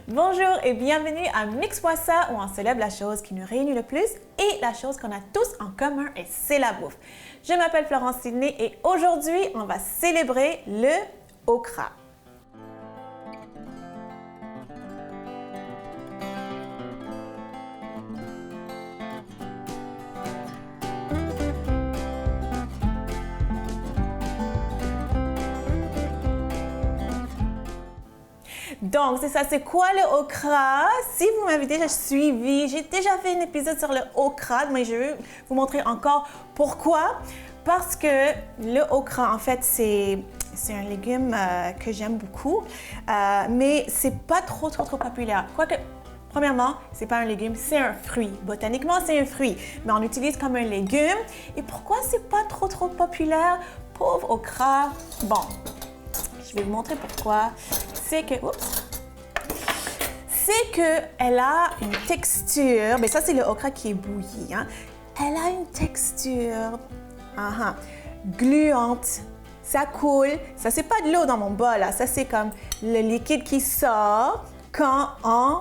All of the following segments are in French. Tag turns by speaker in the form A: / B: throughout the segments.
A: Bonjour et bienvenue à Mix-moi ça où on célèbre la chose qui nous réunit le plus et la chose qu'on a tous en commun et c'est la bouffe. Je m'appelle Florence Sidney et aujourd'hui on va célébrer le okra. Donc, c'est ça, c'est quoi le okra? Si vous m'avez déjà suivi, j'ai déjà fait un épisode sur le okra, mais je vais vous montrer encore pourquoi. Parce que le okra, en fait, c'est un légume que j'aime beaucoup, mais c'est pas trop populaire. Quoique, premièrement, c'est pas un légume, c'est un fruit. Botaniquement, c'est un fruit, mais on l'utilise comme un légume. Et pourquoi c'est pas trop populaire? Pauvre okra. Bon, je vais vous montrer pourquoi. C'est que elle a une texture, mais ça c'est le okra qui est bouilli, hein. Elle a une texture gluante, ça coule, ça c'est pas de l'eau dans mon bol, là. Ça c'est comme le liquide qui sort quand on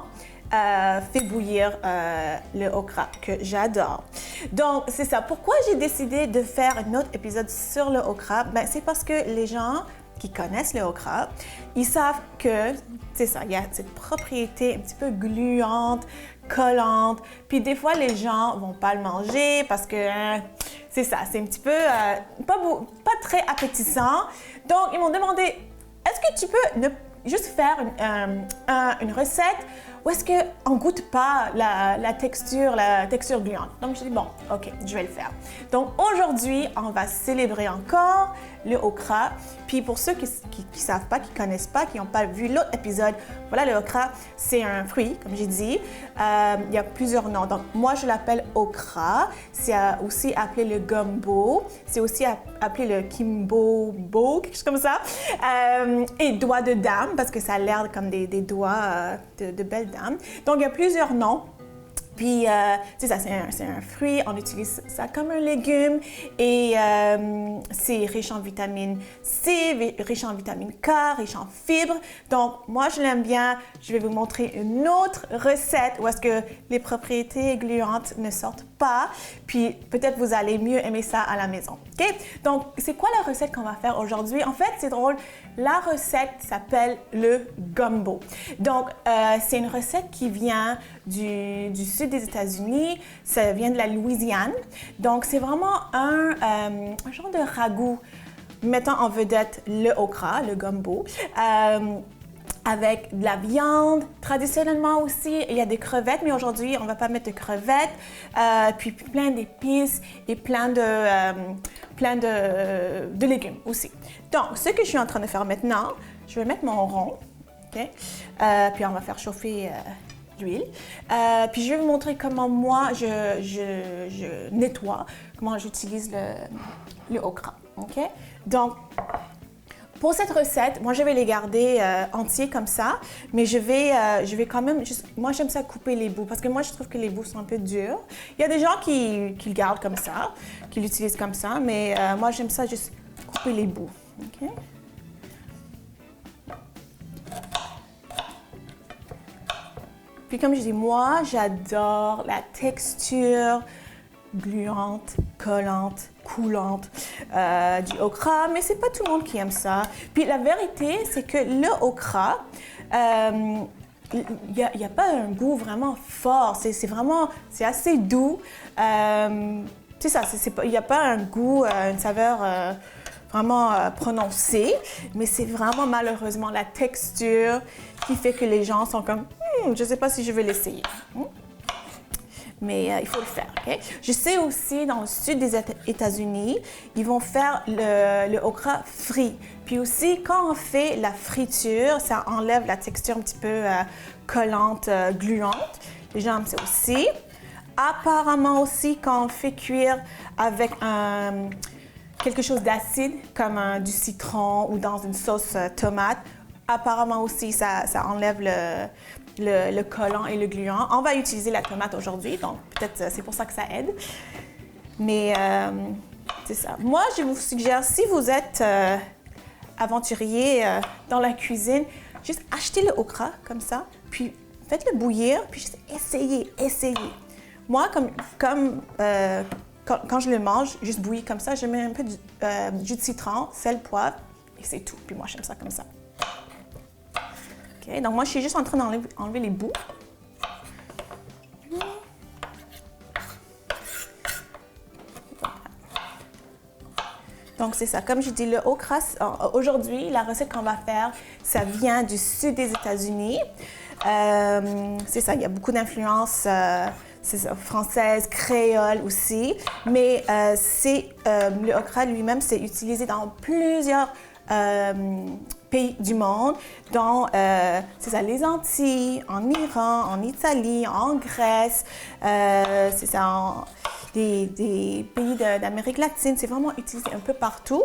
A: fait bouillir le okra, que j'adore. Donc c'est ça, pourquoi j'ai décidé de faire un autre épisode sur le okra? Ben, c'est parce que les gens qui connaissent le okra, ils savent que, c'est ça, il y a cette propriété un petit peu gluante, collante, puis des fois les gens vont pas le manger parce que, c'est ça, c'est un petit peu pas très appétissant. Donc ils m'ont demandé, est-ce que tu peux juste faire une recette où est-ce qu'on ne goûte pas la texture gluante? Donc, je dis, bon, OK, je vais le faire. Donc, aujourd'hui, on va célébrer encore le okra. Puis, pour ceux qui ne savent pas, qui ne connaissent pas, qui n'ont pas vu l'autre épisode, voilà, le okra, c'est un fruit, comme j'ai dit. Il y a plusieurs noms. Donc, moi, je l'appelle okra. C'est aussi appelé le gumbo. C'est aussi appelé le kimbobo, quelque chose comme ça. Et doigt de dame, parce que ça a l'air comme des doigts de belles dames. Donc, il y a plusieurs noms. Puis, c'est ça, c'est un fruit, on utilise ça comme un légume et c'est riche en vitamine C, riche en vitamine K, riche en fibres. Donc, moi, je l'aime bien. Je vais vous montrer une autre recette où est-ce que les propriétés gluantes ne sortent pas. Puis, peut-être vous allez mieux aimer ça à la maison. OK? Donc, c'est quoi la recette qu'on va faire aujourd'hui? En fait, c'est drôle. La recette s'appelle le gumbo. Donc, c'est une recette qui vient du sud des États-Unis. Ça vient de la Louisiane. Donc, c'est vraiment un genre de ragoût mettant en vedette le okra, le gumbo. Avec de la viande. Traditionnellement aussi, il y a des crevettes, mais aujourd'hui, on ne va pas mettre de crevettes. Puis plein d'épices et plein de légumes aussi. Donc, ce que je suis en train de faire maintenant, je vais mettre mon rond. Okay? Puis on va faire chauffer l'huile. Puis je vais vous montrer comment moi, je nettoie, comment j'utilise le okra. Okay? Donc, pour cette recette, moi je vais les garder entiers comme ça, mais je vais quand même, moi j'aime ça couper les bouts parce que moi je trouve que les bouts sont un peu durs. Il y a des gens qui le gardent comme ça, qui l'utilisent comme ça, mais moi j'aime ça juste couper les bouts. Okay? Puis comme je dis, moi j'adore la texture gluante, collante, coulante du okra, mais c'est pas tout le monde qui aime ça. Puis la vérité, c'est que le okra, il n'y a pas un goût vraiment fort. C'est assez doux. C'est ça, il n'y a pas un goût, une saveur vraiment prononcée, mais c'est vraiment malheureusement la texture qui fait que les gens sont comme je ne sais pas si je vais l'essayer. Mais il faut le faire. Okay? Je sais aussi, dans le sud des États-Unis, ils vont faire le okra frit. Puis aussi, quand on fait la friture, ça enlève la texture un petit peu collante, gluante. Les gens aiment ça aussi. Apparemment aussi, quand on fait cuire avec quelque chose d'acide, comme du citron ou dans une sauce tomate, apparemment aussi, ça enlève le collant et le gluant. On va utiliser la tomate aujourd'hui, donc peut-être c'est pour ça que ça aide. Mais c'est ça. Moi, je vous suggère, si vous êtes aventurier dans la cuisine, juste achetez le okra comme ça, puis faites-le bouillir, puis juste essayez. Moi, quand je le mange, juste bouilli comme ça, je mets un peu de jus de citron, sel, poivre, et c'est tout. Puis moi, j'aime ça comme ça. OK, donc moi, je suis juste en train d'enlever les bouts. Donc, c'est ça. Comme je dis, le okra, aujourd'hui, la recette qu'on va faire, ça vient du sud des États-Unis. C'est ça, il y a beaucoup d'influences françaises, créoles aussi. Mais le okra lui-même, c'est utilisé dans plusieurs pays du monde, dont c'est ça, les Antilles, en Iran, en Italie, en Grèce, c'est ça, des pays d'Amérique latine. C'est vraiment utilisé un peu partout.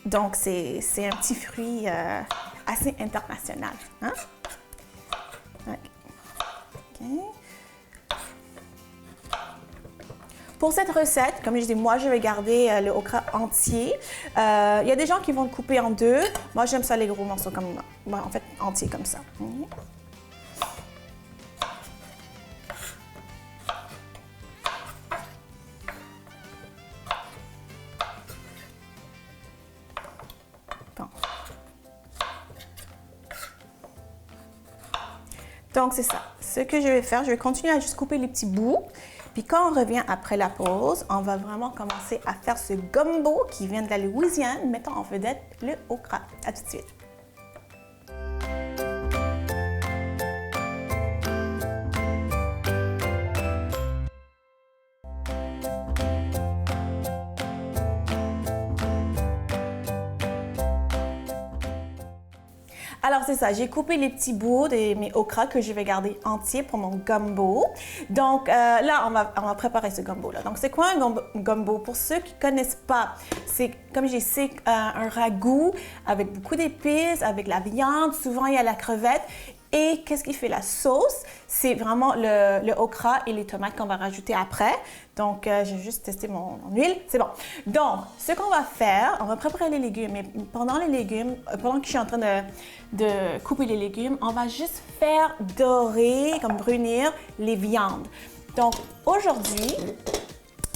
A: Donc, c'est un petit fruit assez international. Hein? Okay. Pour cette recette, comme je dis, moi, je vais garder le okra entier. Il y a des gens qui vont le couper en deux. Moi, j'aime ça les gros morceaux, en fait, entiers comme ça. Bon. Donc, c'est ça. Ce que je vais faire, je vais continuer à juste couper les petits bouts. Puis quand on revient après la pause, on va vraiment commencer à faire ce gumbo qui vient de la Louisiane, mettant en vedette le okra. À tout de suite. Alors, c'est ça, j'ai coupé les petits bouts de mes okras que je vais garder entiers pour mon gumbo. Donc, là, on va préparer ce gumbo-là. Donc, c'est quoi un gumbo? Pour ceux qui ne connaissent pas, c'est, comme j'ai dit, un ragoût avec beaucoup d'épices, avec la viande. Souvent, il y a la crevette. Et qu'est-ce qui fait la sauce? C'est vraiment le okra et les tomates qu'on va rajouter après. Donc, j'ai juste testé mon huile. C'est bon. Donc, ce qu'on va faire, on va préparer les légumes. Mais pendant que je suis en train de couper les légumes, on va juste faire dorer, comme brunir, les viandes. Donc, aujourd'hui,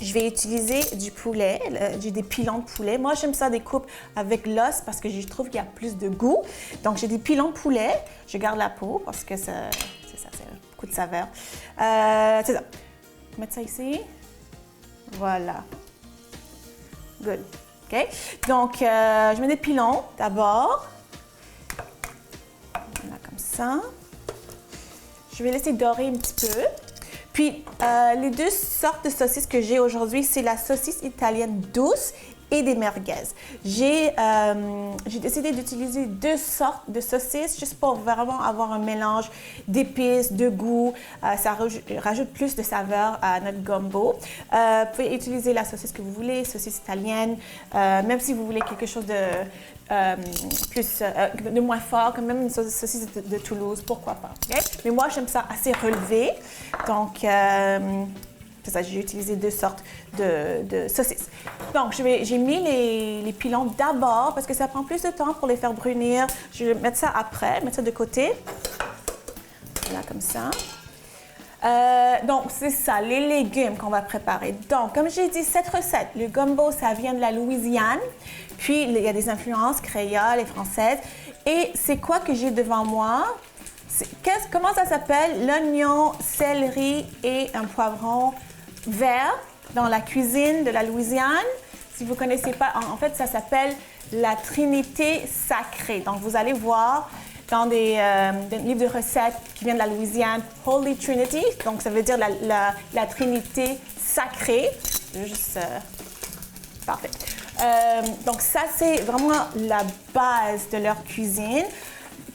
A: je vais utiliser du poulet, j'ai des pilons de poulet. Moi, j'aime ça des coupes avec l'os parce que je trouve qu'il y a plus de goût. Donc, j'ai des pilons de poulet. Je garde la peau parce que c'est beaucoup de saveur. C'est ça. Je vais mettre ça ici. Voilà. Good. OK? Donc, je mets des pilons d'abord. Voilà, comme ça. Je vais laisser dorer un petit peu. Puis, les deux sortes de saucisses que j'ai aujourd'hui, c'est la saucisse italienne douce et des merguez. J'ai décidé d'utiliser deux sortes de saucisses juste pour vraiment avoir un mélange d'épices, de goût. Ça rajoute plus de saveur à notre gumbo. Vous pouvez utiliser la saucisse que vous voulez, saucisse italienne, même si vous voulez quelque chose de moins fort, comme même une saucisse de Toulouse, pourquoi pas. Okay? Mais moi, j'aime ça assez relevé. Donc, c'est ça, j'ai utilisé deux sortes de saucisses. Donc, j'ai mis les pilons d'abord parce que ça prend plus de temps pour les faire brunir. Je vais mettre ça après, mettre ça de côté. Voilà, comme ça. Donc, c'est ça, les légumes qu'on va préparer. Donc, comme j'ai dit, cette recette, le gumbo, ça vient de la Louisiane. Puis, il y a des influences créoles et françaises. Et c'est quoi que j'ai devant moi? Comment ça s'appelle? L'oignon, céleri et un poivron vert dans la cuisine de la Louisiane. Si vous ne connaissez pas, en fait, ça s'appelle la Trinité sacrée. Donc, vous allez voir dans des livres de recettes qui viennent de la Louisiane, Holy Trinity, donc ça veut dire la Trinité sacrée. Juste, parfait. Donc, ça, c'est vraiment la base de leur cuisine.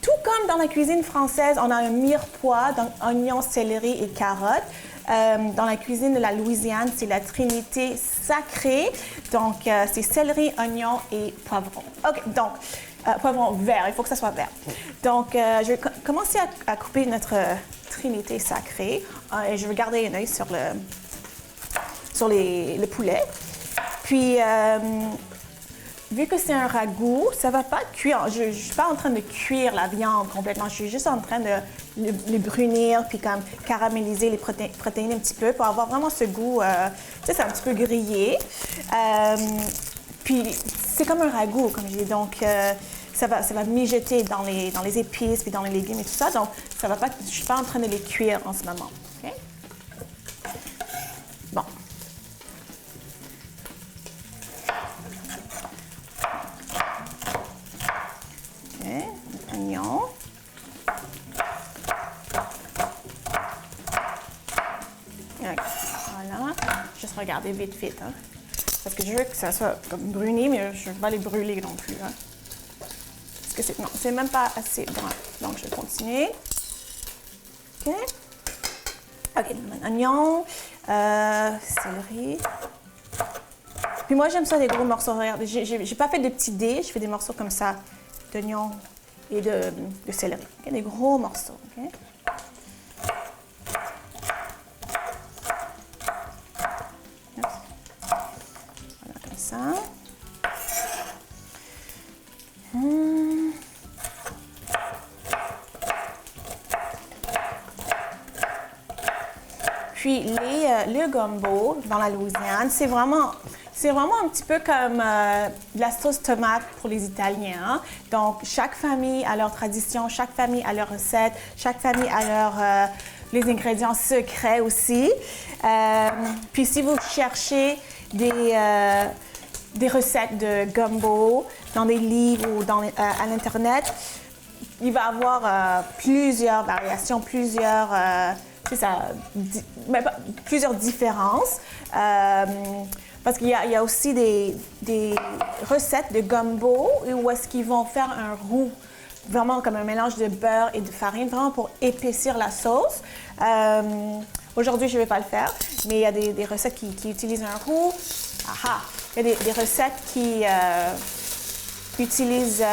A: Tout comme dans la cuisine française, on a un mirepoix, donc oignons, céleri et carottes. Dans la cuisine de la Louisiane, c'est la Trinité sacrée. Donc, c'est céleri, oignon et poivron. OK, donc, poivron vert, il faut que ça soit vert. Donc, je vais commencer à couper notre Trinité sacrée. Et je vais garder un œil sur le poulet. Puis, vu que c'est un ragoût, ça va pas cuire. Je suis pas en train de cuire la viande complètement. Je suis juste en train de les brunir puis comme caraméliser les protéines un petit peu pour avoir vraiment ce goût, tu sais, c'est un petit peu grillé. Puis c'est comme un ragoût, comme je dis. Donc, ça va mijoter dans les épices puis dans les légumes et tout ça. Donc, ça va pas, je suis pas en train de les cuire en ce moment. Okay? Bon. Okay. Oignon. Okay. Voilà. Juste regarder vite, vite. Hein? Parce que je veux que ça soit comme bruni, mais je ne veux pas les brûler non plus. Hein? Parce que c'est même pas assez brun. Donc, je vais continuer. OK. OK, oignon, céleri. Puis moi, j'aime ça, des gros morceaux. Regardez, j'ai pas fait de petits dés, je fais des morceaux comme ça, d'oignon et de céleri. Okay? Des gros morceaux. Okay? Voilà, comme ça. Puis le gumbo dans la Louisiane, c'est vraiment un petit peu comme de la sauce tomate pour les Italiens. Hein? Donc, chaque famille a leur tradition, chaque famille a leur recette, chaque famille a les ingrédients secrets aussi. Puis si vous cherchez des recettes de gumbo dans des livres ou à l'Internet, il va y avoir plusieurs variations, plusieurs différences. Parce qu'il y a aussi des recettes de gumbo où est-ce qu'ils vont faire un roux, vraiment comme un mélange de beurre et de farine, vraiment pour épaissir la sauce. Aujourd'hui, je ne vais pas le faire, mais il y a des recettes qui utilisent un roux. Aha! Il y a des recettes qui utilisent...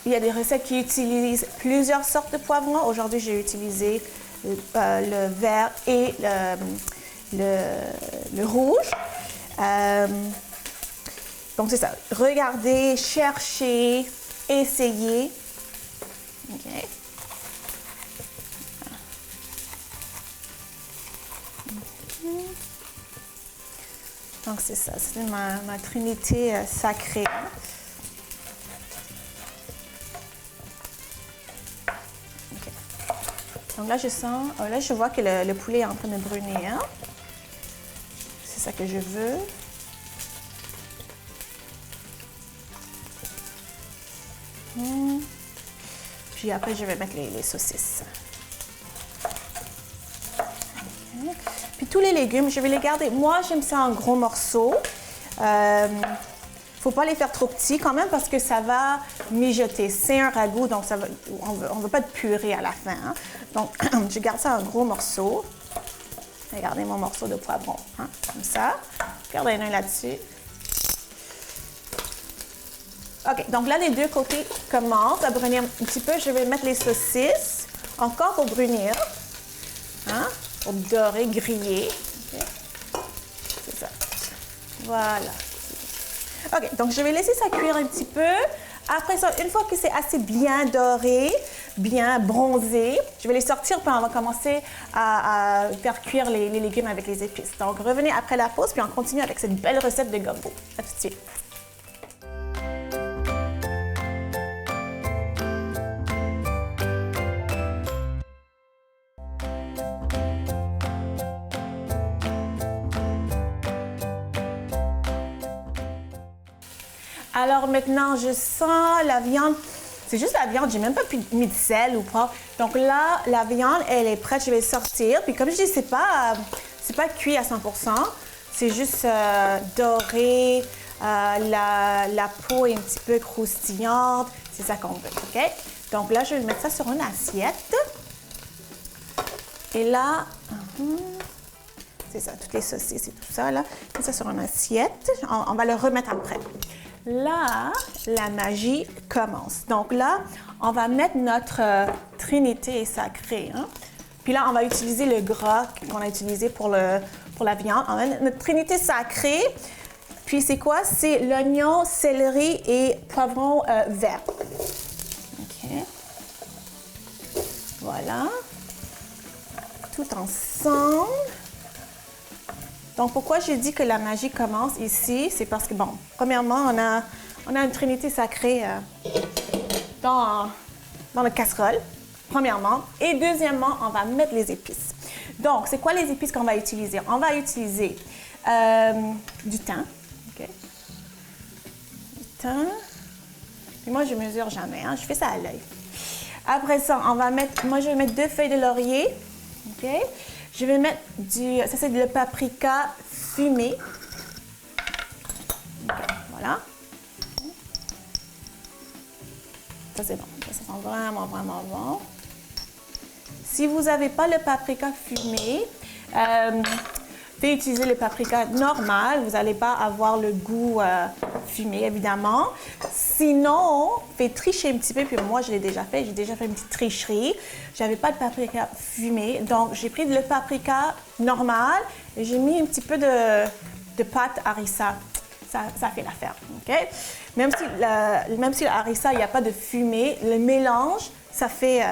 A: il y a des recettes qui utilisent plusieurs sortes de poivrons. Aujourd'hui, j'ai utilisé le vert et le rouge. Donc, c'est ça. Regardez, cherchez, essayez. OK. Donc, c'est ça. C'est ma trinité sacrée. OK. Donc là, je vois que le poulet est en train de brunir. Hein? C'est ça que je veux. Puis après, je vais mettre les saucisses. Okay. Puis tous les légumes, je vais les garder. Moi, j'aime ça en gros morceaux. Faut pas les faire trop petits quand même parce que ça va mijoter. C'est un ragoût, donc on ne veut pas de purée à la fin. Hein? Donc, je garde ça en gros morceaux. Regardez mon morceau de poivron, hein? Comme ça. Regardez un là-dessus. OK, donc là, les deux côtés commencent à brunir un petit peu. Je vais mettre les saucisses, encore pour brunir, hein? Pour dorer, griller. Okay. C'est ça. Voilà. OK, donc je vais laisser ça cuire un petit peu. Après ça, une fois que c'est assez bien doré, bien bronzé, je vais les sortir puis on va commencer à faire cuire les légumes avec les épices. Donc, revenez après la pause puis on continue avec cette belle recette de gumbo. À tout de suite. Alors maintenant, je sens la viande. C'est juste la viande, j'ai même pas mis de sel ou pas. Donc là, la viande, elle est prête, je vais sortir. Puis comme je dis, c'est pas cuit à 100%. C'est juste doré. La peau est un petit peu croustillante. C'est ça qu'on veut, OK? Donc là, je vais mettre ça sur une assiette. Et là, c'est ça, toutes les saucisses et tout ça, là. Mets ça sur une assiette. On va le remettre après. Là, la magie commence. Donc là, on va mettre notre trinité sacrée. Hein? Puis là, on va utiliser le gras qu'on a utilisé pour la viande. On va mettre notre trinité sacrée. Puis c'est quoi? C'est l'oignon, céleri et poivron vert. OK. Voilà. Tout ensemble. Donc, pourquoi j'ai dit que la magie commence ici? C'est parce que, bon, premièrement, on a une trinité sacrée dans la casserole, premièrement. Et deuxièmement, on va mettre les épices. Donc, c'est quoi les épices qu'on va utiliser? On va utiliser du thym. OK? Du thym. Puis moi, je ne mesure jamais, hein? Je fais ça à l'œil. Après ça, moi, je vais mettre 2 feuilles de laurier. OK? Je vais mettre ça c'est le paprika fumé. Okay, voilà. Ça c'est bon, ça sent vraiment, vraiment bon. Si vous n'avez pas le paprika fumé, faites utiliser le paprika normal. Vous n'allez pas avoir le goût fumé, évidemment. Sinon, faites tricher un petit peu. Puis moi, je l'ai déjà fait. J'ai déjà fait une petite tricherie. J'avais pas de paprika fumé. Donc, j'ai pris le paprika normal et j'ai mis un petit peu de pâte harissa. Ça fait l'affaire. OK? Même si le harissa, il n'y a pas de fumée, le mélange, ça fait,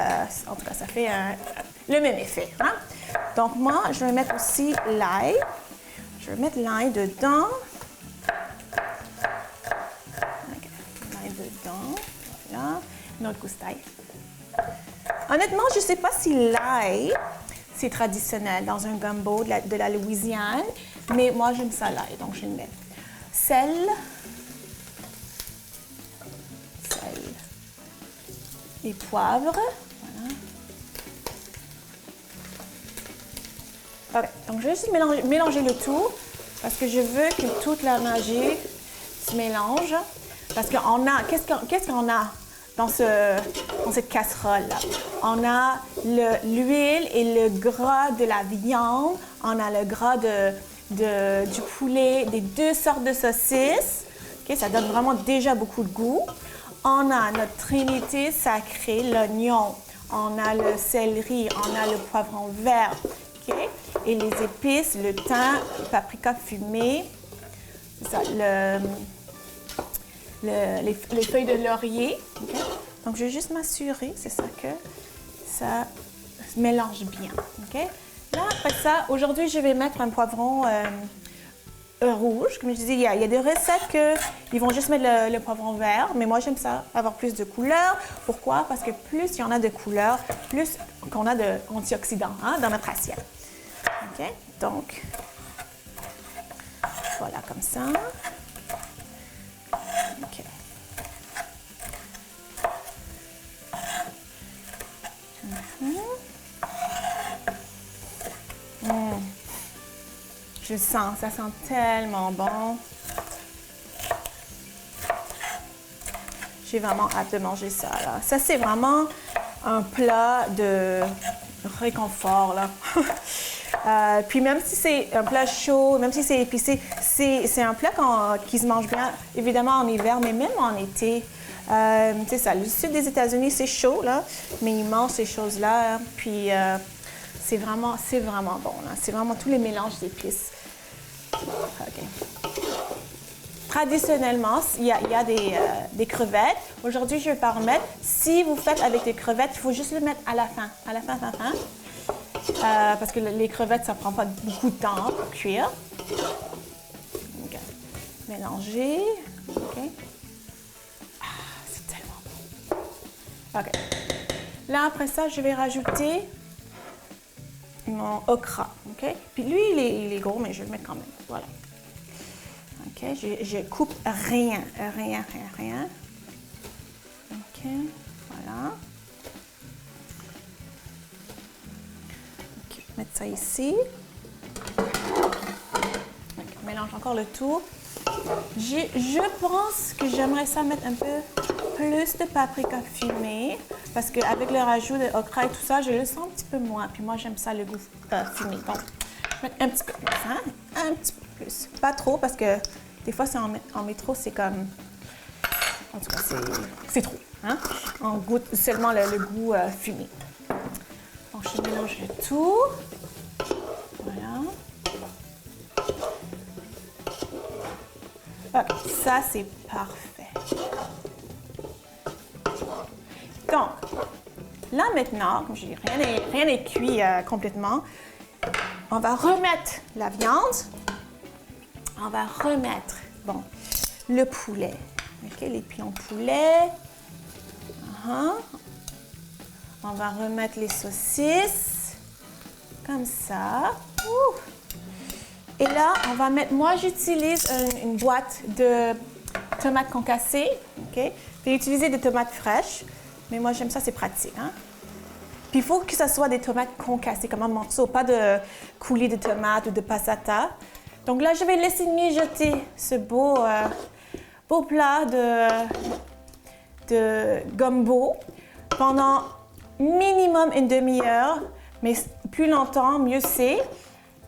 A: en tout cas, ça fait le même effet. Hein? Donc, moi, je vais mettre aussi l'ail. Je vais mettre l'ail dedans. Okay. L'ail dedans. Voilà. Notre goustaille. Honnêtement, je ne sais pas si l'ail, c'est traditionnel dans un gumbo de la Louisiane, mais moi, j'aime ça l'ail, donc je le mets. Sel. Et poivre. Voilà. OK. Donc, je vais juste mélanger le tout parce que je veux que toute la magie se mélange. Parce qu'on a... Qu'est-ce qu'on a dans cette casserole-là? On a l'huile et le gras de la viande. On a le gras du poulet, des 2 sortes de saucisses. OK? Ça donne vraiment déjà beaucoup de goût. On a notre trinité sacrée, l'oignon, on a le céleri, on a le poivron vert, OK? Et les épices, le thym, le paprika fumé, ça, les feuilles de laurier. Okay? Donc, je vais juste m'assurer, c'est ça que ça se mélange bien. OK? Là, après ça, aujourd'hui, je vais mettre un poivron rouge. Comme je disais, il y a des recettes qu'ils vont juste mettre le poivron vert, mais moi, j'aime ça, avoir plus de couleurs. Pourquoi? Parce que plus il y en a de couleurs, plus qu'on a d'antioxydants dans notre assiette. OK? Donc, voilà, comme ça. OK. Je le sens, ça sent tellement bon. J'ai vraiment hâte de manger ça, là. Ça, c'est vraiment un plat de réconfort, là. Puis même si c'est un plat chaud, même si c'est épicé, c'est un plat qui se mange bien, évidemment en hiver, mais même en été. C'est ça, le sud des États-Unis, c'est chaud, là, mais ils mangent ces choses-là. Hein, puis c'est vraiment bon, là. C'est vraiment tous les mélanges d'épices. OK. Traditionnellement, il y a des crevettes. Aujourd'hui, je ne vais pas remettre. Si vous faites avec des crevettes, il faut juste le mettre à la fin. À la fin. Parce que les crevettes, ça ne prend pas beaucoup de temps pour cuire. Okay. Mélanger. OK. Ah, c'est tellement bon. OK. Là, après ça, je vais rajouter mon okra. OK? Puis lui, il est gros, mais je vais le mettre quand même. Voilà. OK, je coupe rien. OK, voilà. OK, mettre ça ici. OK, on mélange encore le tout. Je pense que j'aimerais ça mettre un peu plus de paprika fumé parce qu'avec le rajout de okra et tout ça, je le sens un petit peu moins. Puis moi, j'aime ça le goût fumé. Donc, je vais mettre un petit peu plus, hein? Un petit peu plus. Pas trop parce que des fois, si on met trop, c'est comme... En tout cas, c'est trop. Hein? On goûte seulement le goût fumé. Donc, je mélange le tout. Voilà. Ok, ça c'est parfait. Donc, là maintenant, comme je dis, rien n'est cuit complètement. On va remettre la viande. On va remettre, bon, le poulet. Ok, les pions poulet. On va remettre les saucisses. Comme ça. Et là, on va mettre, moi j'utilise une boîte de tomates concassées. Ok, je vais utiliser des tomates fraîches, mais moi j'aime ça, c'est pratique. Hein? Puis il faut que ce soit des tomates concassées, comme un morceau, pas de coulis de tomates ou de passata. Donc là, je vais laisser mijoter ce beau plat de gumbo pendant minimum une demi-heure, mais plus longtemps, mieux c'est.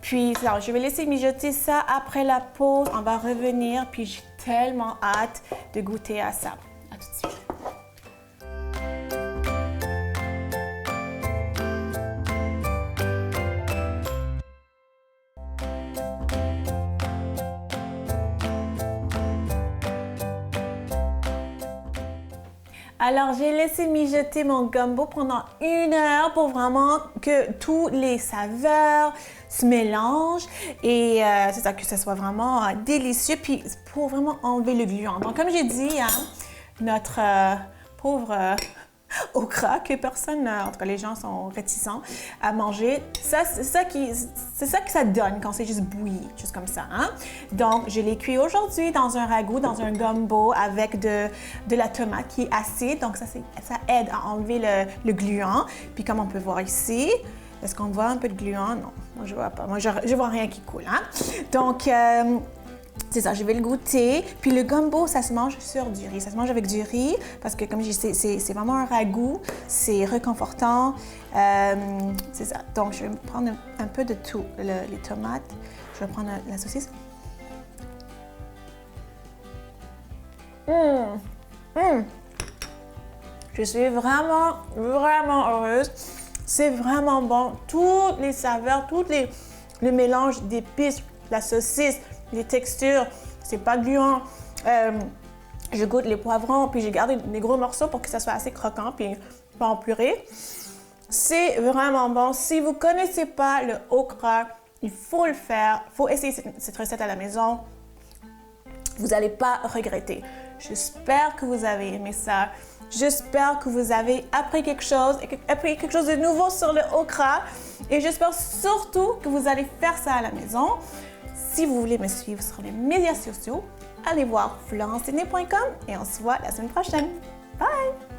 A: Puis alors, je vais laisser mijoter ça. Après la pause, on va revenir, puis j'ai tellement hâte de goûter à ça. À tout de suite. Alors, j'ai laissé mijoter mon gumbo pendant 1 heure pour vraiment que tous les saveurs se mélangent et c'est ça, que ce soit vraiment délicieux, puis pour vraiment enlever le gluant. Donc, comme j'ai dit, hein, notre pauvre okra que personne, en tout cas les gens sont réticents à manger, c'est ça que ça donne quand c'est juste bouilli, juste comme ça. Hein? Donc, je l'ai cuit aujourd'hui dans un ragoût, dans un gumbo avec de la tomate qui est acide. Donc, ça aide à enlever le gluant. Puis, comme on peut voir ici, est-ce qu'on voit un peu de gluant? Non, moi je vois pas. Moi, je vois rien qui coule. Hein? Donc, c'est ça, je vais le goûter. Puis le gumbo, ça se mange sur du riz. Ça se mange avec du riz parce que, comme je dis, c'est vraiment un ragoût. C'est réconfortant. C'est ça. Donc, je vais prendre un peu de tout. Les tomates. Je vais prendre la saucisse. Je suis vraiment, vraiment heureuse. C'est vraiment bon. Toutes les saveurs, le mélange d'épices, la saucisse, les textures, c'est pas gluant. Je goûte les poivrons, puis j'ai gardé des gros morceaux pour que ça soit assez croquant, puis pas en purée. C'est vraiment bon. Si vous connaissez pas le okra, il faut le faire. Il faut essayer cette recette à la maison. Vous n'allez pas regretter. J'espère que vous avez aimé ça. J'espère que vous avez appris quelque chose de nouveau sur le okra. Et j'espère surtout que vous allez faire ça à la maison. Si vous voulez me suivre sur les médias sociaux, allez voir florencesidney.com et on se voit la semaine prochaine. Bye!